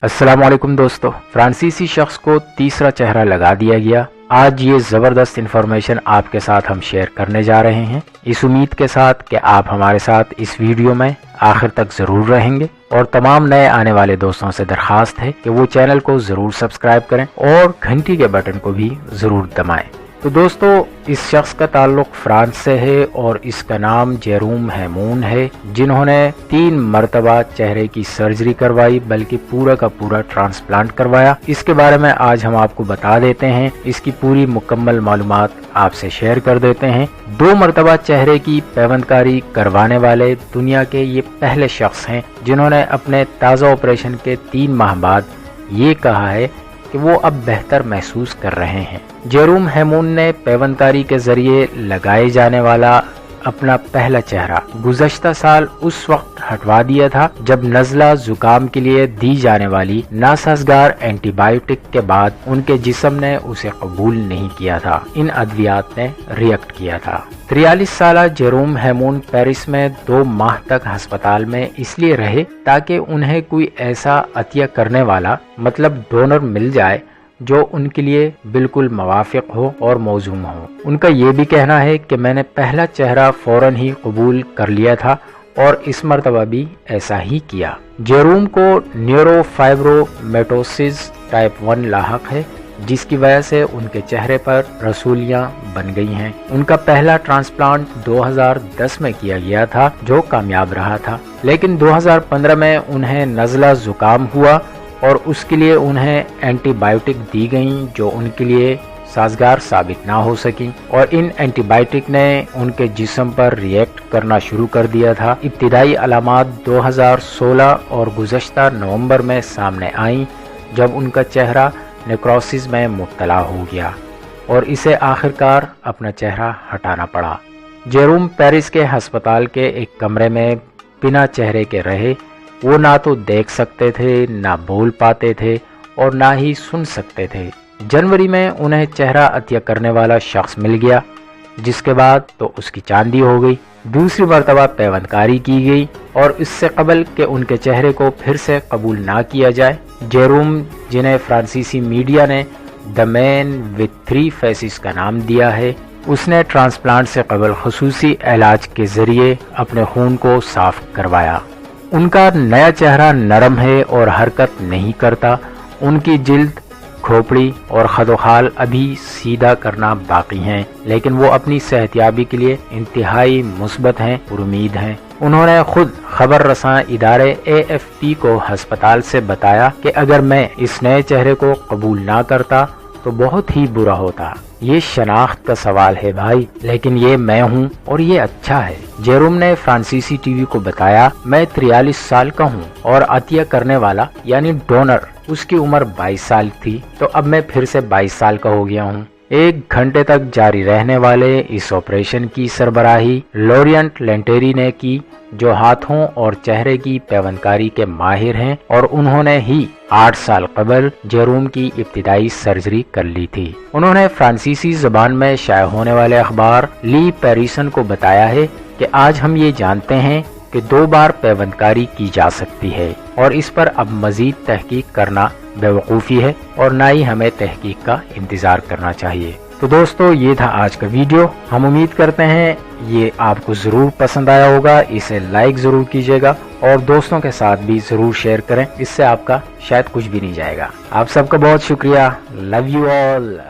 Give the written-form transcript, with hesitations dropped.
अस्सलाम वालेकुम दोस्तों, फ्रांसीसी शख्स को तीसरा चेहरा लगा दिया गया। आज ये ज़बरदस्त इन्फॉर्मेशन आपके साथ हम शेयर करने जा रहे हैं, इस उम्मीद के साथ कि आप हमारे साथ इस वीडियो में आखिर तक ज़रूर रहेंगे। और तमाम नए आने वाले दोस्तों से दरख्वास्त है कि वो चैनल को ज़रूर सब्सक्राइब करें और घंटी के बटन को भी ज़रूर दबाएं। तो दोस्तों, इस शख्स का ताल्लुक फ्रांस से है और इसका नाम जेरोम हैमोन है, जिन्होंने 3 मरतबा चेहरे की सर्जरी करवाई, बल्कि पूरा का पूरा ट्रांसप्लांट करवाया। इसके बारे में आज हम आपको बता देते हैं, इसकी पूरी मुकम्मल मालूमात आपसे शेयर कर देते हैं। 2 मरतबा चेहरे की पैवंदकारी करवाने वाले दुनिया के ये पहले शख्स हैं जिन्होंने अपने ताज़ा ऑपरेशन के 3 माह बाद ये कहा है कि वो अब बेहतर महसूस कर रहे हैं। जेरोम हैमोन ने पैवंदकारी के जरिए लगाए जाने वाला अपना पहला चेहरा गुज़श्ता साल उस वक्त हटवा दिया था जब नज़ला जुकाम के लिए दी जाने वाली नासाज़गार एंटीबायोटिक के बाद उनके जिस्म ने उसे कबूल नहीं किया था। इन अद्वियात ने रिएक्ट किया था। 43 साल जेरोम हैमोन पेरिस में 2 माह तक अस्पताल में इसलिए रहे ताकि उन्हें कोई ऐसा अतिया करने वाला मतलब डोनर मिल जाए जो उनके लिए बिल्कुल मुवाफिक हो और मौजूम हो। उनका ये भी कहना है कि मैंने पहला चेहरा फौरन ही कबूल कर लिया था और इस मरतबा भी ऐसा ही किया। जेरोम को न्यूरोफाइब्रोमेटोसिस टाइप 1 लाहक है, जिसकी वजह से उनके चेहरे पर रसूलियां बन गई हैं। उनका पहला ट्रांसप्लांट 2010 में किया गया था जो कामयाब रहा था, लेकिन 2015 में उन्हें नज़ला जुकाम हुआ और उसके लिए उन्हें एंटीबायोटिक दी गईं जो उनके लिए साजगार साबित ना हो सकी और इन एंटीबायोटिक ने उनके जिस्म पर रिएक्ट करना शुरू कर दिया था। इब्तिदाई अलामात 2016 और गुज़श्ता नवंबर में सामने आईं जब उनका चेहरा नेक्रोसिस में मुब्तला हो गया और इसे आखिरकार अपना चेहरा हटाना पड़ा। जेरोम पेरिस के अस्पताल के एक कमरे में बिना चेहरे के रहे। वो ना तो देख सकते थे, ना बोल पाते थे और ना ही सुन सकते थे। जनवरी में उन्हें चेहरा अतिया करने वाला शख्स मिल गया, जिसके बाद तो उसकी चांदी हो गई। दूसरी मरतबा पैवंदकारी की गई और इससे कबल कि उनके चेहरे को फिर से कबूल ना किया जाए, जेरोम, जिन्हें फ्रांसीसी मीडिया ने द मैन विद 3 फेसेस का नाम दिया है, उसने ट्रांसप्लांट से कबल खुसूसी इलाज के जरिए अपने खून को साफ करवाया। उनका नया चेहरा नरम है और हरकत नहीं करता। उनकी जिल्द, खोपड़ी और खदोखाल अभी सीधा करना बाकी हैं, लेकिन वो अपनी सेहतयाबी के लिए इंतहाई मुस्बत हैं और उम्मीद हैं। उन्होंने खुद खबर रसां इदारे AFP को अस्पताल से बताया कि अगर मैं इस नए चेहरे को कबूल ना करता तो बहुत ही बुरा होता। ये शनाख्त का सवाल है भाई, लेकिन ये मैं हूँ और ये अच्छा है। जेरोम ने फ्रांसीसी टीवी को बताया, मैं 43 साल का हूँ और अतिया करने वाला यानी डोनर उसकी उम्र 22 साल थी, तो अब मैं फिर से 22 साल का हो गया हूँ। 1 घंटे तक जारी रहने वाले इस ऑपरेशन की सरबराही लॉरिएंट लेंटेरी ने की, जो हाथों और चेहरे की पैवंदकारी के माहिर हैं और उन्होंने ही 8 साल कबल जेरोम की इब्तिदाई सर्जरी कर ली थी। उन्होंने फ्रांसीसी जबान में शाया होने वाले अखबार ली पेरिसन को बताया है कि आज हम ये जानते हैं कि 2 बार पैवंदकारी की जा सकती है और इस पर अब मजीद तहकीक करना बेवकूफ़ी है और ना ही हमें तहकीक का इंतज़ार करना चाहिए। तो दोस्तों, ये था आज का वीडियो। हम उम्मीद करते हैं ये आपको ज़रूर पसंद आया होगा। इसे लाइक ज़रूर कीजिएगा और दोस्तों के साथ भी ज़रूर शेयर करें, इससे आपका शायद कुछ भी नहीं जाएगा। आप सबका बहुत शुक्रिया। Love you all.